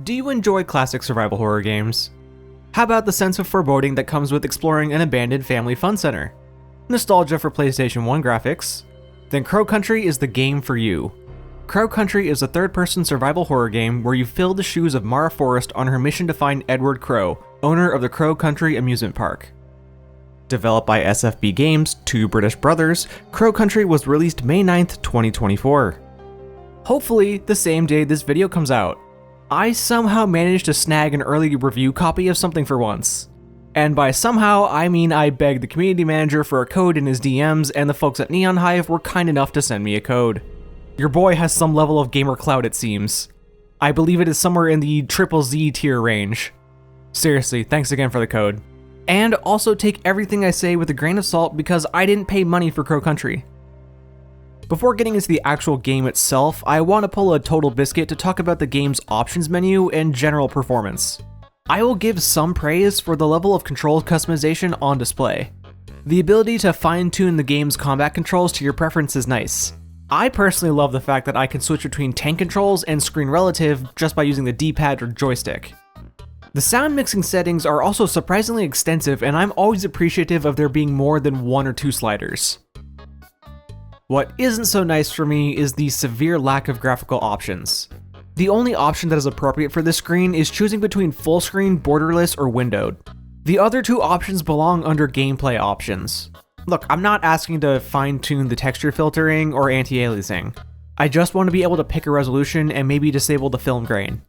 Do you enjoy classic survival horror games? How about the sense of foreboding that comes with exploring an abandoned family fun center? Nostalgia for PlayStation 1 graphics? Then Crow Country is the game for you. Crow Country is a third-person survival horror game where you fill the shoes of Mara Forrest on her mission to find Edward Crow, owner of the Crow Country amusement park. Developed by SFB Games, two British brothers, Crow Country was released May 9th, 2024. Hopefully, the same day this video comes out. I somehow managed to snag an early review copy of something for once. And by somehow, I mean I begged the community manager for a code in his DMs, and the folks at Neon Hive were kind enough to send me a code. Your boy has some level of gamer clout, it seems. I believe it is somewhere in the triple Z tier range. Seriously, thanks again for the code. And also take everything I say with a grain of salt because I didn't pay money for Crow Country. Before getting into the actual game itself, I want to pull a total biscuit to talk about the game's options menu and general performance. I will give some praise for the level of control customization on display. The ability to fine-tune the game's combat controls to your preference is nice. I personally love the fact that I can switch between tank controls and screen relative just by using the D-pad or joystick. The sound mixing settings are also surprisingly extensive, and I'm always appreciative of there being more than one or two sliders. What isn't so nice for me is the severe lack of graphical options. The only option that is appropriate for this screen is choosing between full screen, borderless, or windowed. The other two options belong under gameplay options. Look, I'm not asking to fine-tune the texture filtering or anti-aliasing. I just want to be able to pick a resolution and maybe disable the film grain.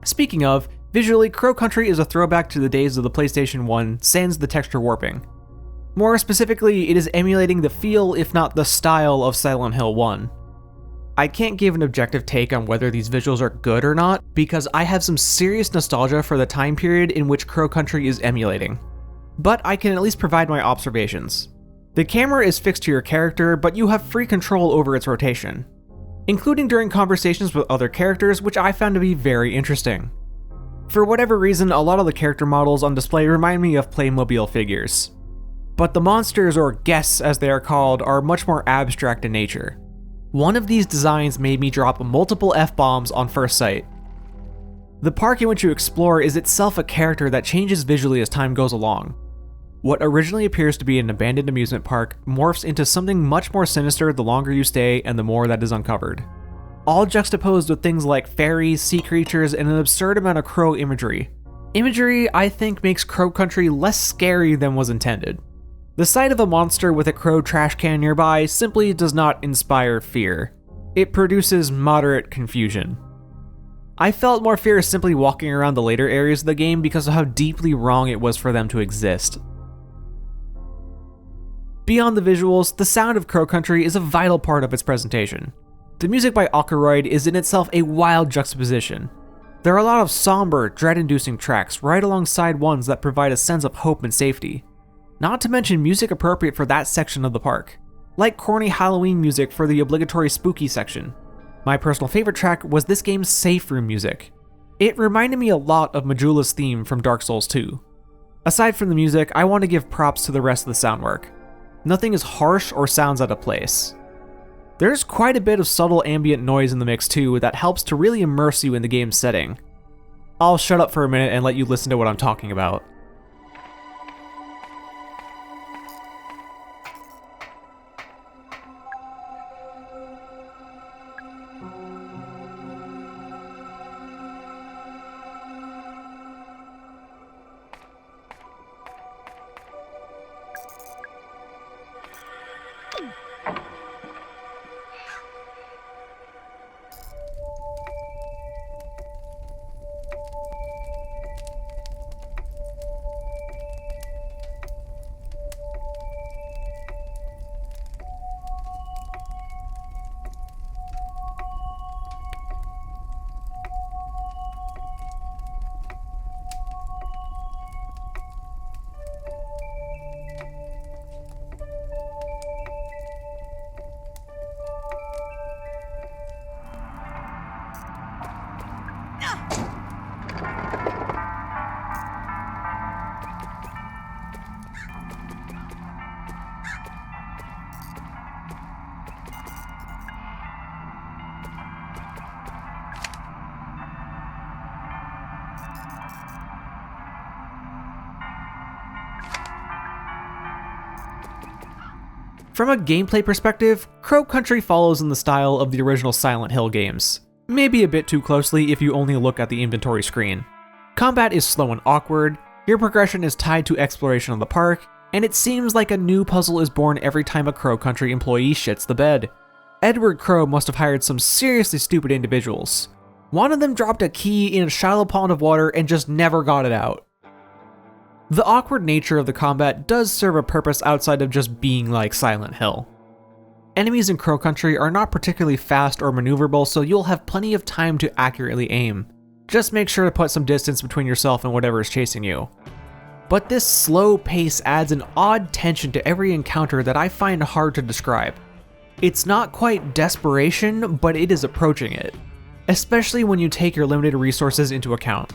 Speaking of, visually, Crow Country is a throwback to the days of the PlayStation 1, sans the texture warping. More specifically, it is emulating the feel, if not the style, of Silent Hill 1. I can't give an objective take on whether these visuals are good or not, because I have some serious nostalgia for the time period in which Crow Country is emulating. But I can at least provide my observations. The camera is fixed to your character, but you have free control over its rotation, including during conversations with other characters, which I found to be very interesting. For whatever reason, a lot of the character models on display remind me of Playmobil figures. But the monsters, or guests as they are called, are much more abstract in nature. One of these designs made me drop multiple F-bombs on first sight. The park in which you explore is itself a character that changes visually as time goes along. What originally appears to be an abandoned amusement park morphs into something much more sinister the longer you stay and the more that is uncovered. All juxtaposed with things like fairies, sea creatures, and an absurd amount of crow imagery. Imagery, I think, makes Crow Country less scary than was intended. The sight of a monster with a crow trash can nearby simply does not inspire fear. It produces moderate confusion. I felt more fear simply walking around the later areas of the game because of how deeply wrong it was for them to exist. Beyond the visuals, the sound of Crow Country is a vital part of its presentation. The music by Aukroyd is in itself a wild juxtaposition. There are a lot of somber, dread-inducing tracks right alongside ones that provide a sense of hope and safety. Not to mention music appropriate for that section of the park, like corny Halloween music for the obligatory spooky section. My personal favorite track was this game's safe room music. It reminded me a lot of Majula's theme from Dark Souls 2. Aside from the music, I want to give props to the rest of the sound work. Nothing is harsh or sounds out of place. There's quite a bit of subtle ambient noise in the mix too that helps to really immerse you in the game's setting. I'll shut up for a minute and let you listen to what I'm talking about. From a gameplay perspective, Crow Country follows in the style of the original Silent Hill games, maybe a bit too closely if you only look at the inventory screen. Combat is slow and awkward, your progression is tied to exploration of the park, and it seems like a new puzzle is born every time a Crow Country employee shits the bed. Edward Crow must have hired some seriously stupid individuals. One of them dropped a key in a shallow pond of water and just never got it out. The awkward nature of the combat does serve a purpose outside of just being like Silent Hill. Enemies in Crow Country are not particularly fast or maneuverable, so you'll have plenty of time to accurately aim. Just make sure to put some distance between yourself and whatever is chasing you. But this slow pace adds an odd tension to every encounter that I find hard to describe. It's not quite desperation, but it is approaching it, especially when you take your limited resources into account.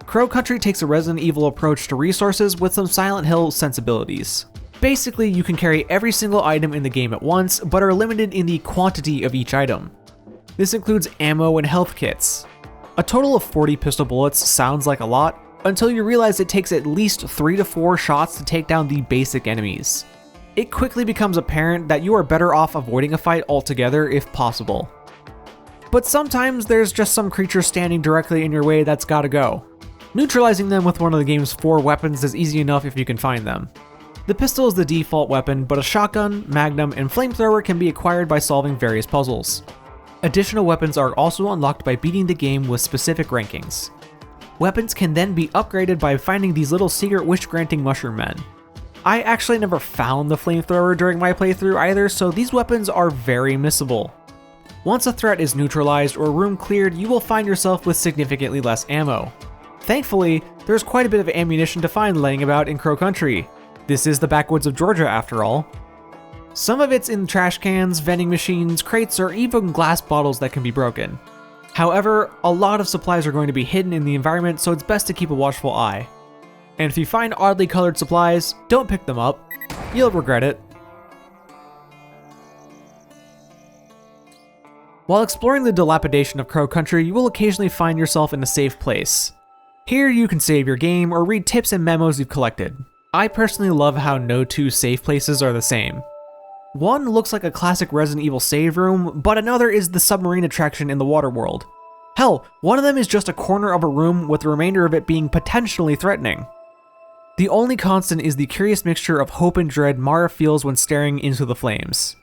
Crow Country takes a Resident Evil approach to resources with some Silent Hill sensibilities. Basically, you can carry every single item in the game at once, but are limited in the quantity of each item. This includes ammo and health kits. A total of 40 pistol bullets sounds like a lot, until you realize it takes at least 3 to 4 shots to take down the basic enemies. It quickly becomes apparent that you are better off avoiding a fight altogether if possible. But sometimes there's just some creature standing directly in your way that's gotta go. Neutralizing them with one of the game's 4 weapons is easy enough if you can find them. The pistol is the default weapon, but a shotgun, magnum, and flamethrower can be acquired by solving various puzzles. Additional weapons are also unlocked by beating the game with specific rankings. Weapons can then be upgraded by finding these little secret wish-granting mushroom men. I actually never found the flamethrower during my playthrough either, so these weapons are very missable. Once a threat is neutralized or room cleared, you will find yourself with significantly less ammo. Thankfully, there's quite a bit of ammunition to find laying about in Crow Country. This is the backwoods of Georgia after all. Some of it's in trash cans, vending machines, crates, or even glass bottles that can be broken. However, a lot of supplies are going to be hidden in the environment, so it's best to keep a watchful eye. And if you find oddly colored supplies, don't pick them up. You'll regret it. While exploring the dilapidation of Crow Country, you will occasionally find yourself in a safe place. Here you can save your game or read tips and memos you've collected. I personally love how no two safe places are the same. One looks like a classic Resident Evil save room, but another is the submarine attraction in the water world. Hell, one of them is just a corner of a room with the remainder of it being potentially threatening. The only constant is the curious mixture of hope and dread Mara feels when staring into the flames.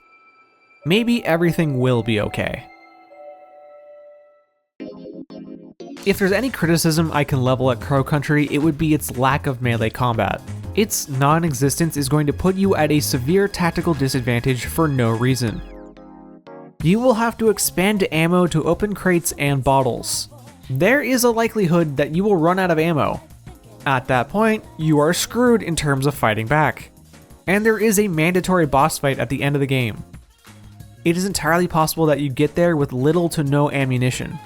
Maybe everything will be okay. If there's any criticism I can level at Crow Country, it would be its lack of melee combat. Its non-existence is going to put you at a severe tactical disadvantage for no reason. You will have to expand ammo to open crates and bottles. There is a likelihood that you will run out of ammo. At that point, you are screwed in terms of fighting back. And there is a mandatory boss fight at the end of the game. It is entirely possible that you get there with little to no ammunition.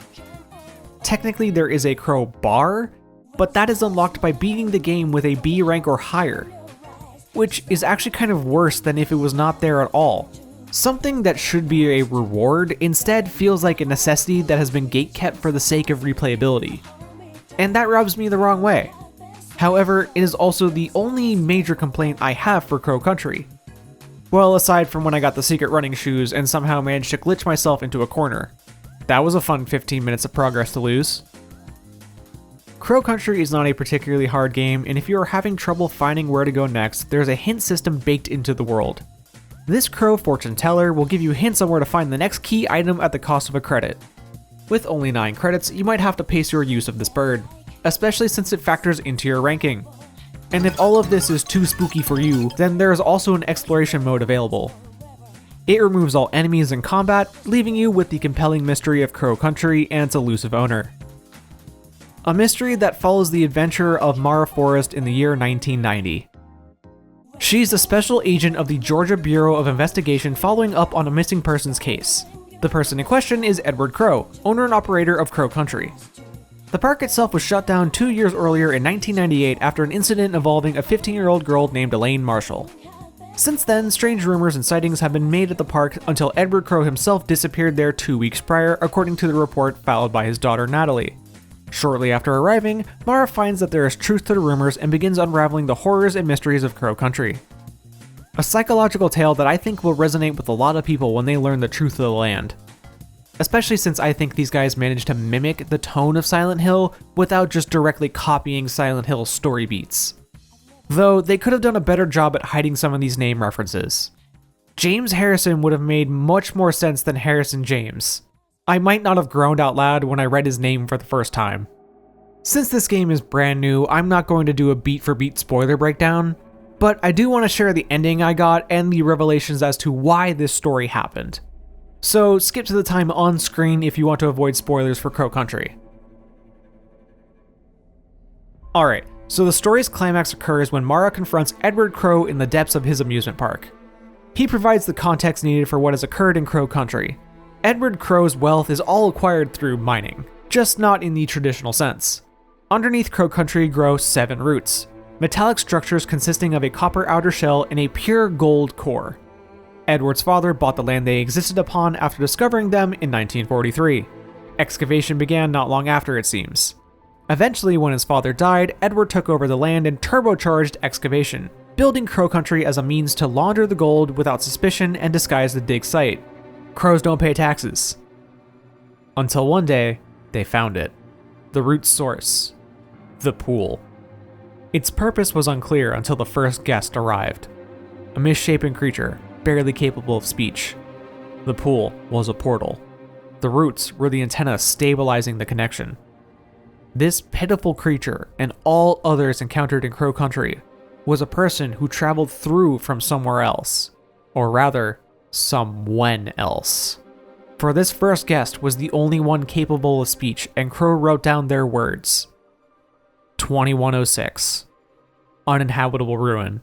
Technically, there is a Crow bar, but that is unlocked by beating the game with a B rank or higher, which is actually kind of worse than if it was not there at all. Something that should be a reward instead feels like a necessity that has been gatekept for the sake of replayability. And that rubs me the wrong way. However, it is also the only major complaint I have for Crow Country. Well, aside from when I got the secret running shoes and somehow managed to glitch myself into a corner. That was a fun 15 minutes of progress to lose. Crow Country is not a particularly hard game, and if you are having trouble finding where to go next, there's a hint system baked into the world. This Crow fortune teller will give you hints on where to find the next key item at the cost of a credit. With only 9 credits, you might have to pace your use of this bird, especially since it factors into your ranking. And if all of this is too spooky for you, then there is also an exploration mode available. It removes all enemies in combat, leaving you with the compelling mystery of Crow Country and its elusive owner. A mystery that follows the adventure of Mara Forrest in the year 1990. She's a special agent of the Georgia Bureau of Investigation following up on a missing persons case. The person in question is Edward Crow, owner and operator of Crow Country. The park itself was shut down 2 years earlier in 1998 after an incident involving a 15-year-old girl named Elaine Marshall. Since then, strange rumors and sightings have been made at the park until Edward Crow himself disappeared there 2 weeks prior, according to the report filed by his daughter Natalie. Shortly after arriving, Mara finds that there is truth to the rumors and begins unraveling the horrors and mysteries of Crow Country. A psychological tale that I think will resonate with a lot of people when they learn the truth of the land. Especially since I think these guys managed to mimic the tone of Silent Hill without just directly copying Silent Hill's story beats. Though they could have done a better job at hiding some of these name references. James Harrison would have made much more sense than Harrison James. I might not have groaned out loud when I read his name for the first time. Since this game is brand new, I'm not going to do a beat for beat spoiler breakdown, but I do want to share the ending I got and the revelations as to why this story happened. So skip to the time on screen if you want to avoid spoilers for Crow Country. Alright, so the story's climax occurs when Mara confronts Edward Crow in the depths of his amusement park. He provides the context needed for what has occurred in Crow Country. Edward Crow's wealth is all acquired through mining, just not in the traditional sense. Underneath Crow Country grow 7 roots, metallic structures consisting of a copper outer shell and a pure gold core. Edward's father bought the land they existed upon after discovering them in 1943. Excavation began not long after, it seems. Eventually, when his father died, Edward took over the land and turbocharged excavation, building Crow Country as a means to launder the gold without suspicion and disguise the dig site. Crows don't pay taxes. Until one day, they found it. The root source. The pool. Its purpose was unclear until the first guest arrived. A misshapen creature, barely capable of speech. The pool was a portal. The roots were the antenna stabilizing the connection. This pitiful creature, and all others encountered in Crow Country, was a person who traveled through from somewhere else. Or rather, someone else. For this first guest was the only one capable of speech, and Crow wrote down their words. 2106. Uninhabitable ruin.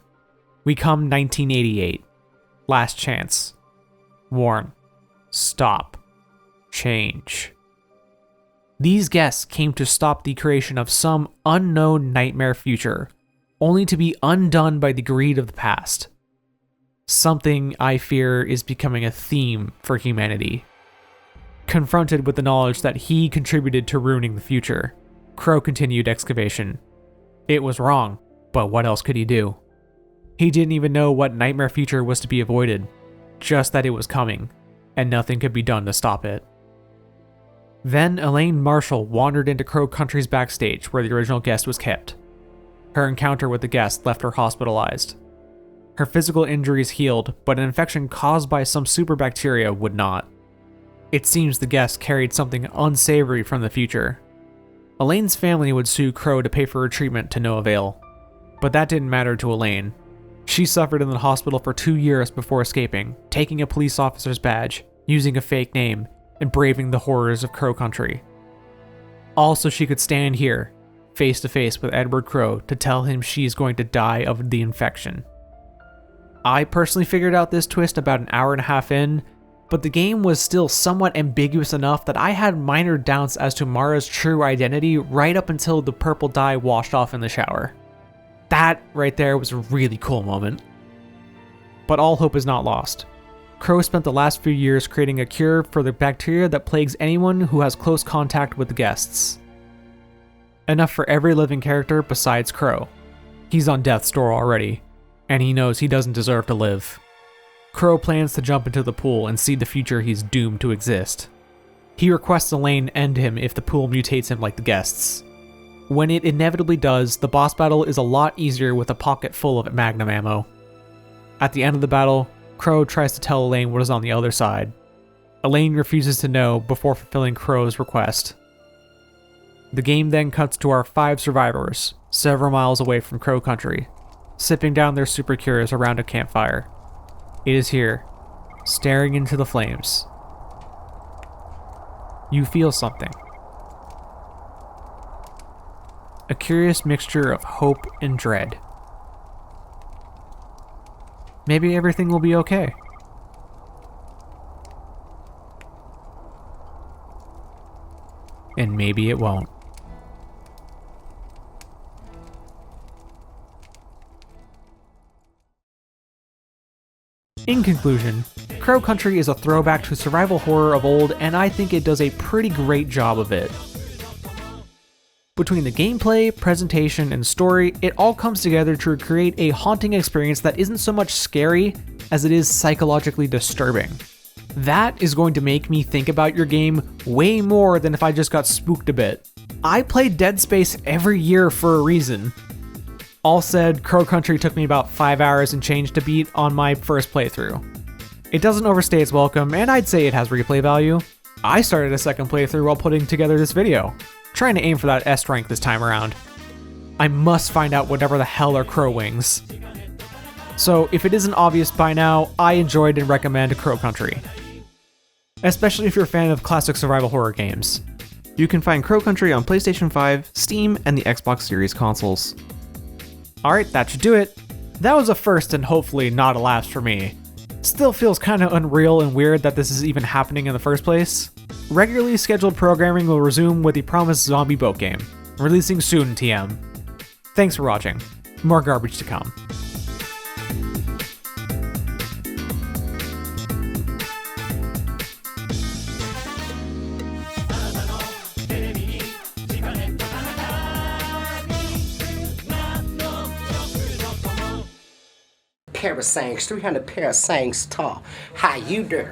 We come 1988. Last chance. Warn. Stop. Change. These guests came to stop the creation of some unknown nightmare future, only to be undone by the greed of the past. Something I fear is becoming a theme for humanity. Confronted with the knowledge that he contributed to ruining the future, Crow continued excavation. It was wrong, but what else could he do? He didn't even know what nightmare future was to be avoided, just that it was coming, and nothing could be done to stop it. Then Elaine Marshall wandered into Crow Country's backstage where the original guest was kept. Her encounter with the guest left her hospitalized. Her physical injuries healed, but an infection caused by some super bacteria would not. It seems the guest carried something unsavory from the future. Elaine's family would sue Crow to pay for her treatment to no avail. But that didn't matter to Elaine. She suffered in the hospital for 2 years before escaping, taking a police officer's badge, using a fake name, and braving the horrors of Crow Country. All so she could stand here, face to face with Edward Crow, to tell him she's going to die of the infection. I personally figured out this twist about an hour and a half in, but the game was still somewhat ambiguous enough that I had minor doubts as to Mara's true identity right up until the purple dye washed off in the shower. That right there was a really cool moment. But all hope is not lost. Crow spent the last few years creating a cure for the bacteria that plagues anyone who has close contact with the guests. Enough for every living character besides Crow. He's on death's door already, and he knows he doesn't deserve to live. Crow plans to jump into the pool and see the future he's doomed to exist. He requests Elaine end him if the pool mutates him like the guests. When it inevitably does, the boss battle is a lot easier with a pocket full of magnum ammo. At the end of the battle, Crow tries to tell Elaine what is on the other side. Elaine refuses to know before fulfilling Crow's request. The game then cuts to our 5 survivors, several miles away from Crow Country, sipping down their super cures around a campfire. It is here, staring into the flames. You feel something. A curious mixture of hope and dread. Maybe everything will be okay. And maybe it won't. In conclusion, Crow Country is a throwback to survival horror of old, and I think it does a pretty great job of it. Between the gameplay, presentation, and story, it all comes together to create a haunting experience that isn't so much scary as it is psychologically disturbing. That is going to make me think about your game way more than if I just got spooked a bit. I play Dead Space every year for a reason. All said, Crow Country took me about 5 hours and change to beat on my first playthrough. It doesn't overstay its welcome, and I'd say it has replay value. I started a second playthrough while putting together this video, trying to aim for that S rank this time around. I must find out whatever the hell are crow wings. So if it isn't obvious by now, I enjoyed and recommend Crow Country. Especially if you're a fan of classic survival horror games. You can find Crow Country on PlayStation 5, Steam, and the Xbox Series consoles. Alright, that should do it. That was a first and hopefully not a last for me. Still feels kinda unreal and weird that this is even happening in the first place. Regularly scheduled programming will resume with the promised zombie boat game, releasing soon TM. Thanks for watching. More garbage to come. Parasangs, 300 parasangs tall. How you doing?